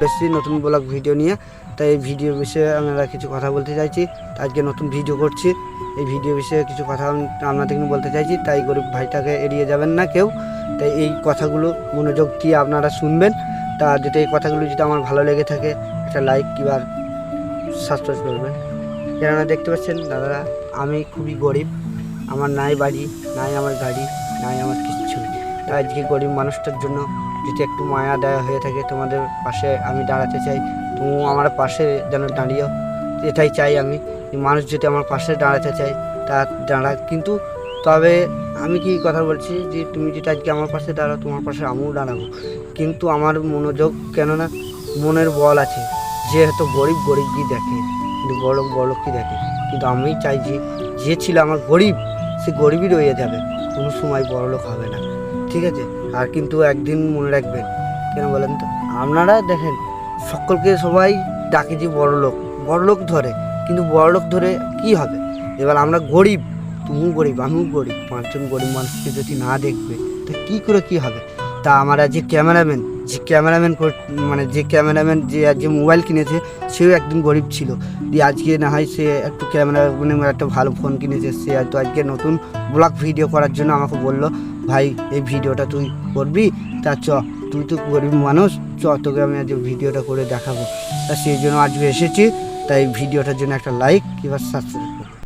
এসেছি নতুন blog video নিয়ে। তাই এই ভিডিও বিষয়ে আমরা কিছু কথা বলতে চাইছি। আজকে নতুন ভিডিও করছি, এই ভিডিও বিষয়ে কিছু কথা আপনাদের বলতে চাইছি। তাই গরিব ভাইটাকে এড়িয়ে যাবেন না কেউ। তাই এই কথাগুলো মনোযোগ দিয়ে আপনারা শুনবেন। তা যদি এই কথাগুলো যদি আমার ভালো লেগে থাকে একটা লাইক কিংবা সাবস্ক্রাইব করবেন। কেননা দেখতে পাচ্ছেন দাদারা, আমি খুবই গরিব, আমার নাই বাড়ি, নাই আমার গাড়ি, নাই আমার কিচ্ছু। তাই আজকে গরিব মানুষটার জন্য যদি একটু মায়া দেওয়া হয়ে থাকে, তোমাদের পাশে আমি দাঁড়াতে চাই। তুমি আমার পাশে যেন দাঁড়িয়েও, এটাই চাই আমি। মানুষ যদি আমার পাশে দাঁড়াতে চাই তা দাঁড়া, কিন্তু তবে আমি কি কথা বলছি যে তুমি যদি আজকে আমার পাশে দাঁড়াও, তোমার পাশে আমিও দাঁড়াবো। কিন্তু আমার মনোযোগ, কেননা মনের বল আছে। যে হয়তো গরিব গরিবই দেখে, কিন্তু বড়লোক বড়লোকই দেখে। কিন্তু আমি চাইছি যে ছিল আমার গরিব, সে গরিবই রয়ে যাবে, কোনো সময় বড়লোক হবে না, ঠিক আছে? আর কিন্তু একদিন মনে রাখবেন, কেন বলেন তো, আপনারা দেখেন সকলকে সবাই ডাকে যে বড়লোক ধরে, কিন্তু বড়লোক ধরে কি হবে? এবার আমরা গরিব, তুমিও গরিব আমিও গরিব, 5 জন গরিব মানুষকে যদি না দেখবে তা কী করে কী হবে? তা আমরা যে ক্যামেরাম্যান যে মোবাইল কিনেছে, সেও একদিন গরিব ছিল, দিয়ে আজকে না হয় সে একটু ক্যামেরাম্যানের একটা ভালো ফোন কিনেছে। সে হয়তো আজকে নতুন ব্লগ ভিডিও করার জন্য আমাকে বললো, ভাই এই ভিডিওটা তুই করবি, তা তুই তো গরিব মানুষ, তোকে আমি আজ ভিডিওটা করে দেখাবো। তা সেই জন্য আজকে এসেছি। তাই ভিডিওটার জন্য একটা লাইক কিংবা সাবস্ক্রাইব